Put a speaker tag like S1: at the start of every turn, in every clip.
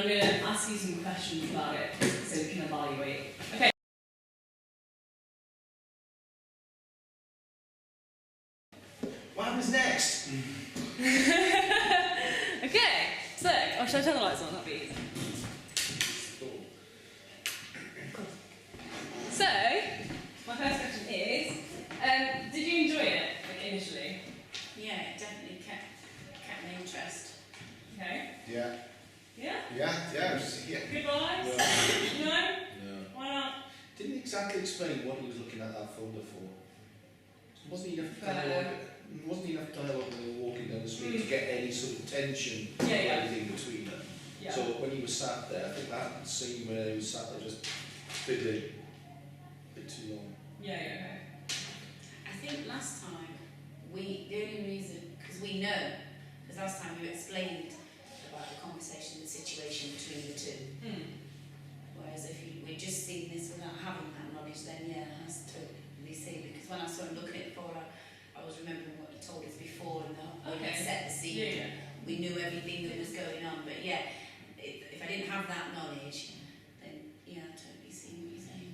S1: I'm going to ask you some questions about it so you can evaluate. Okay.
S2: What happens next?
S1: Okay, so, should I turn the lights on? That'd be easy. So, my first question is, did you enjoy it initially?
S3: Yeah, it definitely kept my interest.
S1: Okay.
S2: Yeah.
S1: Yeah?
S2: Yeah.
S1: Good vibes? No?
S2: No.
S1: Why not?
S2: Didn't exactly explain what he was looking at that folder for. Wasn't enough
S1: Fair.
S2: dialogue. Wasn't enough dialogue when they were walking down the street to get any sort of tension or
S1: Yeah.
S2: anything between them.
S1: Yeah.
S2: So when he was sat there, I think that scene where he was sat there just fiddling a bit too long.
S1: Yeah, okay.
S3: I think last time the only reason, because we know, because last time you explained about the conversation, the situation between the two. Whereas if we'd just seen this without having that knowledge, then yeah, I totally see. Because when I started looking at it before, I was remembering what you told us before and when we set the scene.
S1: Yeah.
S3: We knew everything that was going on. But yeah, if I didn't have that knowledge, then yeah, I totally see what you're saying.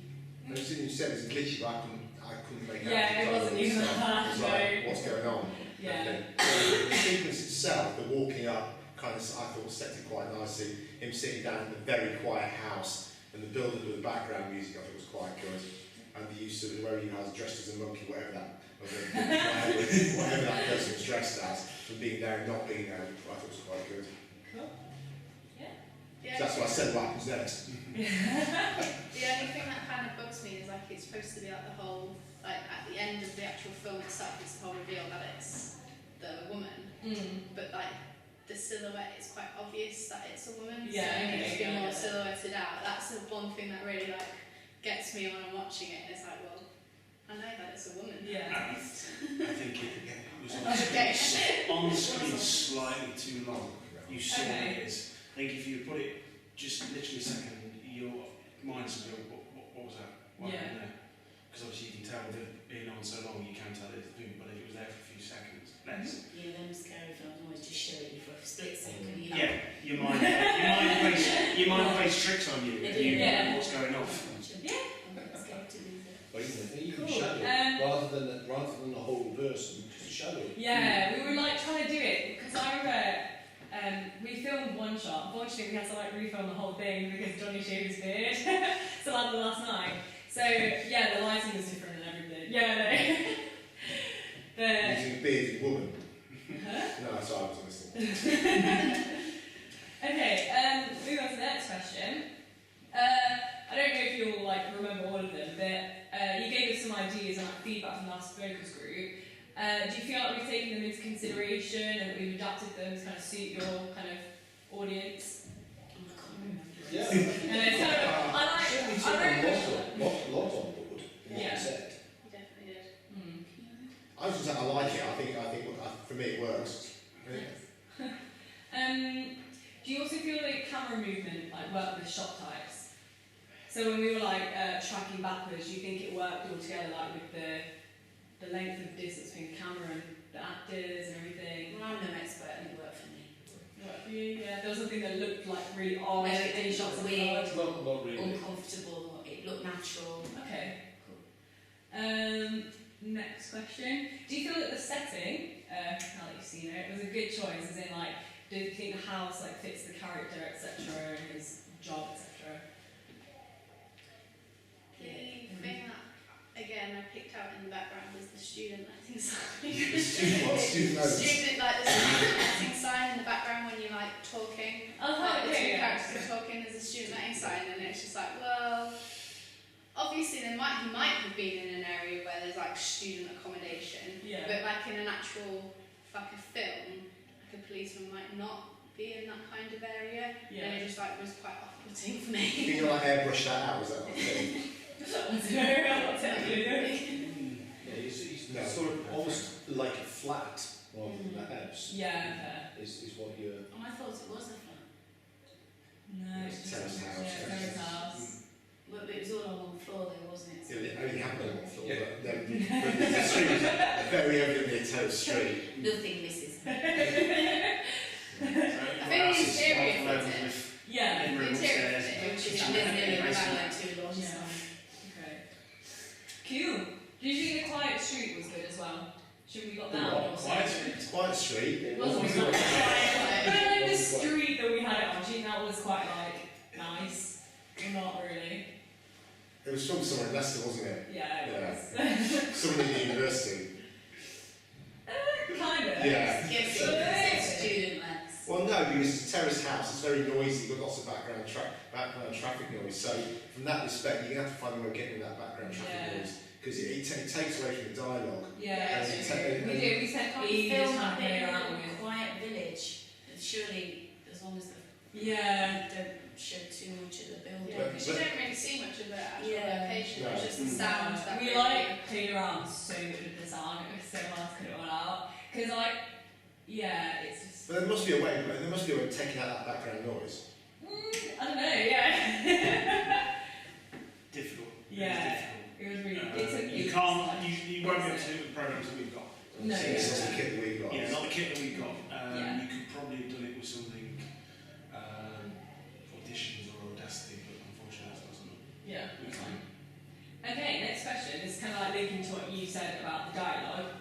S2: Everything you said was glitchy, but I couldn't make out.
S1: Yeah, it wasn't even that.
S2: It's like, what's going on?
S1: Yeah.
S2: Okay. The sequence itself, the walking up, kind of, I thought set it quite nicely. Him sitting down in a very quiet house, and the building with the background music, I thought was quite good. And the use of where he was dressed as a monkey, whatever that person was dressed as, from being there and not being there, I thought was quite good.
S1: Cool. Yeah.
S2: So that's why I said what happens next.
S4: The only thing that kind of bugs me is like it's supposed to be like the whole, like at the end of the actual film itself, it's the whole reveal that it's the woman, but like the silhouette is quite obvious that it's a woman.
S1: Yeah,
S4: so it needs to be
S1: okay,
S4: more
S1: yeah.
S4: silhouetted out. That's the one thing that really like gets me when I'm watching it. It's like, well, I know that it's a woman.
S1: Yeah.
S5: I think it was
S4: Okay.
S5: on the screen slightly too long. You saw
S1: Okay.
S5: what it is. I think if you put it just literally a second, your mind's going, what was that? What
S1: Yeah.
S5: happened there? Because obviously you can tell with it being on so long, you can tell it's doing, but if it was there for a few seconds, less.
S3: Yeah, them scary films always just show you for a split second. You know?
S5: Yeah, your mind plays tricks on you.
S3: They
S5: You
S3: do,
S5: know
S3: yeah.
S5: what's going on.
S1: Yeah.
S3: I'm scared to lose it.
S2: Or even
S1: Cool.
S2: shadow, rather than the whole person, just a shadow.
S1: Yeah, we were like trying to do it because I remember we filmed one shot. Unfortunately, we had to like refilm the whole thing because Johnny shaved his beard. So like the last night. So yeah, the lighting was different and everything. Yeah, no.
S2: Using a bearded woman.
S1: Huh?
S2: No, sorry, I was listening.
S1: Okay, moving on to the next question. I don't know if you'll like remember all of them, but you gave us some ideas and like, feedback from the last focus group. Do you feel like we've taken them into consideration and that we've adapted them to kind of suit your kind of audience?
S2: Yeah.
S1: And it's kind of, I
S2: Certainly
S1: like
S2: took a lot on board in what
S1: Yeah.
S2: you said.
S4: You definitely did.
S2: I was just saying I like it. I think for me it works.
S1: Do you also feel like camera movement like worked with shot types? So when we were like tracking backwards, do you think it worked all together like with the length of distance between the camera and the actors and everything?
S3: Well, I'm no expert and it worked for me.
S1: Worked for you? Yeah, there was something that looked like really odd.
S3: No, it
S1: any shots
S3: looked
S1: of
S3: weird.
S1: blood.
S2: Not really.
S3: Uncomfortable, it looked natural.
S1: Okay, cool. Next question. Do you feel that the setting, now that you've seen it, was a good choice? As in, like, do you think the house like fits the character, etc., and his job, etc.?
S4: The thing that, again, I picked out in the background was the student letting sign.
S2: Student notes.
S4: Student, like the student letting sign in the background when you're like talking.
S1: Oh,
S4: Like the two
S1: okay.
S4: characters are talking, there's a student letting sign, and it's just like, well, obviously he might have been in an area where there's like student accommodation,
S1: Yeah.
S4: but like in an actual like a film, like a policeman might not be in that kind of area, and
S1: Yeah.
S4: it just like was quite off-putting for
S2: You
S4: me.
S2: think you like airbrush that out? Is that what I'm saying?
S5: Yeah, he's
S2: No, sort of almost like a flat rather than a house.
S1: Yeah,
S2: Is what you're.
S3: Oh, I thought it was a flat.
S1: no,
S2: It's
S1: it's
S2: terrace
S1: just
S2: house,
S1: yeah,
S2: terrace
S1: terrace house.
S3: But it was all on one floor there, wasn't it?
S2: I mean, you have done one floor, but the street is very evidently a terrace street.
S3: Nothing misses.
S4: I think the interior fits it.
S1: Yeah, Should we got that one?
S2: It's quite a street.
S1: It wasn't really quiet. But like the street that we had it on, do you think that was quite like nice? Or not really?
S2: It was from somewhere in Leicester, wasn't it?
S1: Yeah, it
S2: Yeah.
S1: was.
S2: Someone in the university.
S1: Kind of.
S2: Yeah.
S3: Yes, student lads.
S2: Well, no, because it's a terrace house. It's very noisy. We've got lots of background traffic noise. So from that respect, you're gonna have to find a way of getting that background traffic
S1: Yeah.
S2: noise because it takes away from the dialogue.
S1: Yeah,
S2: And
S1: we did. We spent
S3: Can't you
S1: ages
S3: film
S1: trying
S3: that
S1: to
S3: bit
S1: play
S3: in a
S1: around
S3: little
S1: with.
S3: quiet village? Surely, as long as the
S1: Yeah.
S3: don't show too much of the building.
S4: Yeah, because you don't really see much of the actual
S3: Yeah.
S4: location,
S2: No.
S4: it's just the sound that
S1: We
S4: really-
S1: like played around so much with the sound. It was so hard to cut it all out. Because like, yeah, it's just.
S2: But there must be a way. There must be a way of taking out that background noise.
S1: I don't know. Yeah.
S5: Difficult.
S1: Yeah.
S5: It
S1: It was really.
S5: is
S1: It took
S5: difficult. You
S1: ages.
S5: can't. You won't be able to do it with the programs that we've got.
S1: No,
S2: So
S1: yeah.
S2: it's just the kit that we've got.
S5: Yeah, not the kit that we've got.
S1: Yeah.
S5: You could probably have done it with something, auditions or Audacity, but unfortunately that's not something
S1: Yeah.
S5: we can.
S1: Okay, next question is kind of like linking to what you said about the dialogue.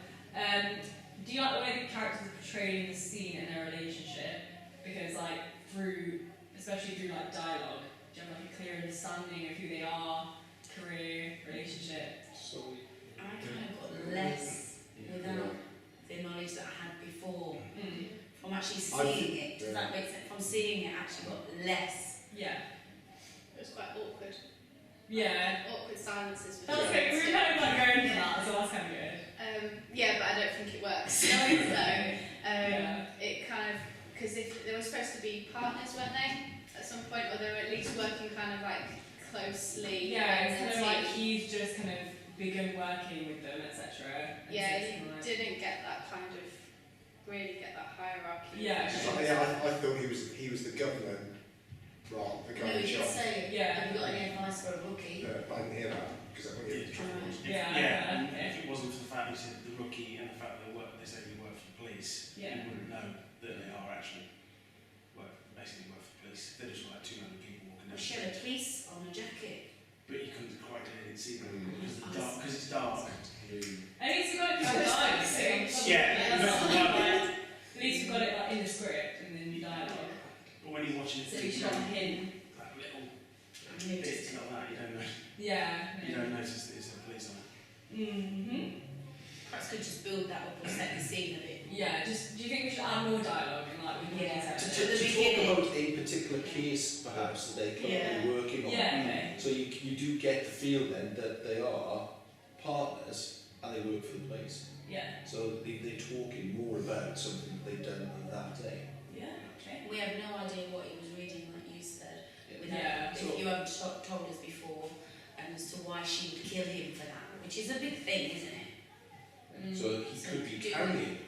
S1: Do you like the way the characters are portrayed in the scene and their relationship? Because like especially through like dialogue, do you have like a clear understanding of who they are, career, relationship?
S2: So
S3: I kind of got less without the knowledge that I had before.
S1: Mm.
S3: From actually
S2: I
S3: seeing
S2: think-
S3: it, does that make sense? From seeing it, I actually got less.
S1: Yeah.
S4: It was quite awkward.
S1: Yeah.
S4: Awkward silences. with
S1: That was
S4: the
S1: good. We were kind of like going for that, so that's kind of good.
S4: Yeah, but I don't think it works.
S1: No, I think so.
S4: So it kind of, because if they were supposed to be partners, weren't they? At some point, or they were at least working kind of like closely.
S1: Yeah, it's
S4: as
S1: kind
S4: a
S1: of like
S4: team.
S1: he's just kind of begun working with them, etc.
S4: Yeah, he didn't get that kind of really get that hierarchy.
S1: Yeah.
S2: I thought he was the governor, right? The guy
S3: No,
S2: in
S3: you did
S2: charge.
S3: say,
S1: Yeah.
S3: have you got any advice for a rookie?
S2: But I didn't hear that because I couldn't hear the traffic noise.
S1: Yeah,
S5: and
S1: okay.
S5: if it wasn't for the fact you said the rookie and the fact that they say they work for the police,
S1: Yeah.
S5: you wouldn't know that they are actually basically work for the police. They're just like 200 people walking down the
S3: She had a
S5: street.
S3: police on a jacket.
S5: But you couldn't quite clearly see them
S2: Mm.
S5: because it's dark.
S1: At least we got it through the dialogue.
S5: Yeah,
S1: that's
S5: that's
S1: not
S5: the
S1: bad. At least we got it like in the script and then the dialogue.
S5: But when you're watching it,
S1: So at least you got a hint.
S5: that little
S3: Noticed
S5: bits like that, you don't know.
S1: Yeah.
S5: You don't notice that it's a police on it.
S1: Mm-hmm.
S3: Perhaps could just build that up or set the scene a bit.
S1: Yeah, do you think we should add more dialogue and like we can
S3: Yeah.
S1: use
S3: To
S1: it?
S3: the
S6: To
S3: beginning.
S6: talk about a particular case, perhaps, that they're currently working on.
S1: Yeah, okay.
S6: So you do get the feel then that they are partners and they work for the place.
S1: Yeah.
S6: So they're talking more about something that they've done on that day.
S1: Yeah, okay.
S3: We have no idea what he was reading, like you said. Without,
S1: Yeah.
S3: if
S6: So-
S3: you haven't told us before, and as to why she would kill him for that, which is a big thing, isn't it?
S6: So he
S3: So
S6: could be
S3: do-
S6: carrying,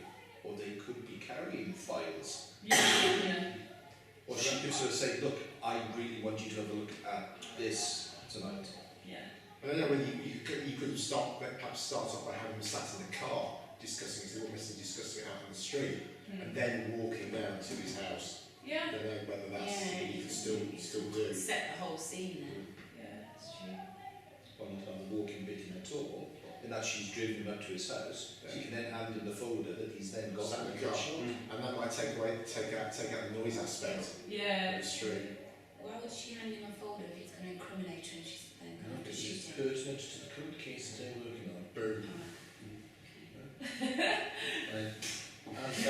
S6: or they could be carrying files.
S1: Yeah.
S6: Or she could sort of say, look, I really want you to have a look at this tonight.
S1: Yeah.
S2: I don't know whether you could perhaps start off by having them sat in the car discussing it, almost discussing it out on the street, and then walking down to his house.
S1: Yeah.
S2: I don't know whether that's
S3: Yeah,
S2: something you can still do.
S3: Set the whole scene then.
S1: Yeah, that's true.
S6: Or not have a walking bit in at all. And as she's driven him up to his house, she can then hand him the folder that he's then got
S2: Sat in the car. And that might take out the noise aspect
S1: Yeah.
S2: of the street.
S3: Why would she hand him a folder if it's going to incriminate her and she's then going to
S6: Because
S3: shoot
S6: it's
S3: him?
S6: pertinent to the current case that they're working on.
S2: Boom.
S6: Right. And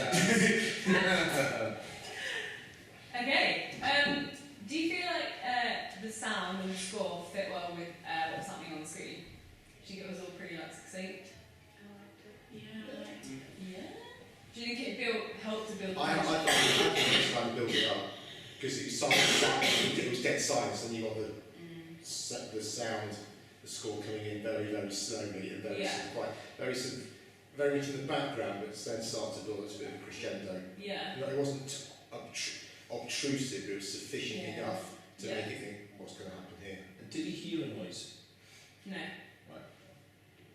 S1: Okay. Do you feel like the sound and the score fit well with what's happening on the screen? Do you think it was all pretty like succinct?
S3: Yeah, right.
S1: Yeah. Do you think it helped to build the
S2: I
S1: tension?
S2: thought it was trying to build it up because it was silent. It was dead silence, and you got the sound, the score coming in very, very slowly and very sort of quite very much in the background, but then started to build up to a bit of a crescendo.
S1: Yeah.
S2: No, it wasn't obtrusive, but it was sufficient
S1: Yeah.
S2: enough to
S1: Yeah.
S2: make you think what's going to happen here.
S6: And did he hear a noise?
S1: No.
S6: Right.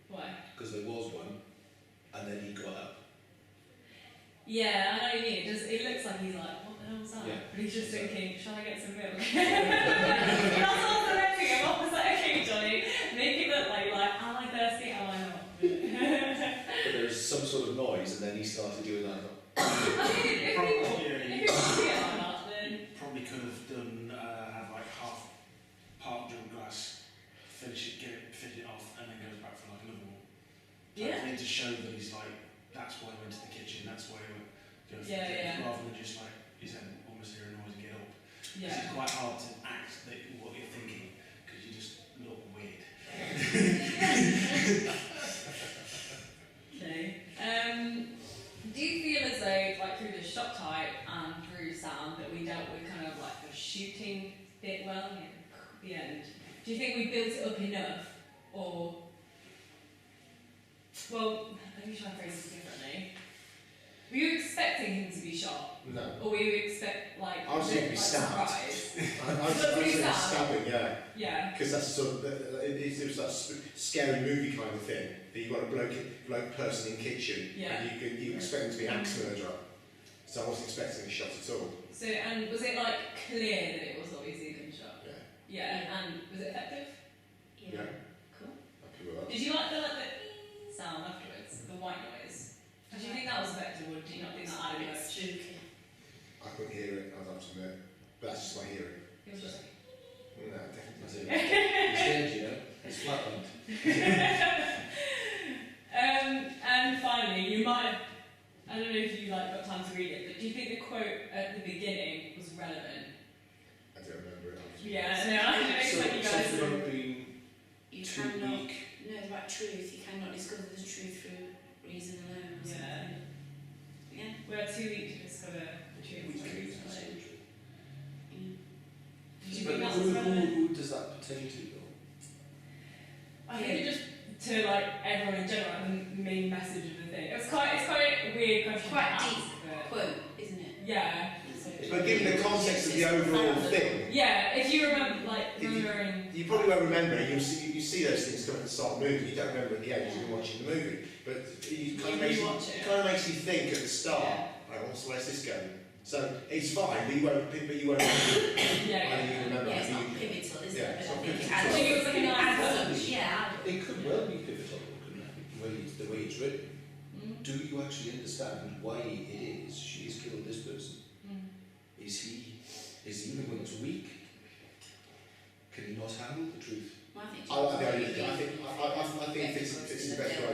S1: Why?
S6: Because there was one, and then he got up.
S1: Yeah, I know what you mean. It looks like he's like, what the hell was that?
S6: Yeah.
S1: But he's just thinking, shall I get some milk? That's all the rest of him. I was like, okay, Johnny, make it look like am I thirsty? Am I not?
S6: But there's some sort of
S5: finish it, fit it off, and then goes back for like another one.
S1: Yeah.
S5: I need to show that he's like, that's why he went to the kitchen, that's why he went to go
S1: Yeah, yeah.
S5: rather than just like, he's almost hearing a noise and get up. 'Cause
S1: Yeah.
S5: it's quite hard to act that what you're thinking, because you just look weird.
S1: Okay. Do you feel as though, like through the shot type and through sound, that we dealt with kind of like the shooting bit well, you know, the end? Do you think we built it up enough, or? Well, let me try and phrase this differently. Were you expecting him to be shot,
S2: No.
S1: or were you expect like?
S2: I was
S1: a bit,
S2: thinking be
S1: like,
S2: stabbed.
S1: surprise?
S2: I was thinking stabbing, yeah.
S1: Yeah.
S2: Because that's sort of, it was that scary movie kind of thing. That you've got a bloke person in kitchen,
S1: Yeah.
S2: and you expect him to be an axe murderer. So I wasn't expecting a shot at all.
S1: So, and was it like clear that it was obviously a gunshot?
S2: Yeah.
S1: Yeah. And was it effective?
S2: Yeah.
S1: Cool.
S2: Happy with that.
S1: Did you like the sound afterwards, the white noise? Did you think that was effective, or did you not think that added
S3: It's
S1: much?
S3: spooky.
S2: I couldn't hear it, I was up to admit. But that's just my hearing.
S1: It was just like.
S2: No, definitely.
S6: That's it. It's dead, you know. It's flatlined.
S1: And finally, you might have, I don't know if you like got time to read it, but do you think the quote at the beginning was relevant?
S2: I don't remember it.
S1: Yeah, no, I don't expect you guys
S6: Something
S1: to.
S6: about being
S3: You
S6: too
S3: cannot
S6: weak.
S3: know about truth. You cannot discover the truth through reason alone. or
S1: Yeah.
S3: something. Yeah.
S1: We're too weak to discover the truth.
S6: Weak.
S3: Yeah.
S1: Do you
S6: But
S1: think that was relevant?
S6: who does that pertain to, though?
S1: I think it just to like everyone in general, like, the main message of the thing. It's quite a weird question.
S3: Quite
S1: to ask,
S3: deep.
S1: but
S3: Quote, isn't it?
S1: yeah,
S2: But given the context of the overall thing,
S1: yeah. If you remember, like
S2: If you-
S1: remembering,
S2: you probably won't remember it. You see those things come at the start of the movie. You don't remember at the end because you're watching the movie. But you kind of makes you,
S1: rewatch it.
S2: it kind of makes you think at the start.
S1: Yeah.
S2: Right, where's this going? So it's fine, but you won't remember it. I
S1: yeah.
S2: don't even remember.
S3: Yeah, it's
S2: how
S3: not
S2: you-
S3: pivotal, is
S2: Yeah,
S3: it?
S2: it's
S3: But
S2: not
S3: I think
S2: pivotal.
S3: it adds
S1: I think it was like a
S3: adds
S1: nice
S3: up.
S1: touch.
S3: Yeah.
S6: It could well be pivotal, couldn't it? The way it's written.
S1: Mm.
S6: Do you actually understand why it is she has killed this person?
S1: Mm.
S6: Is he the one that's weak? Can he not handle the truth?
S3: Well, I think
S2: I think it fits the best way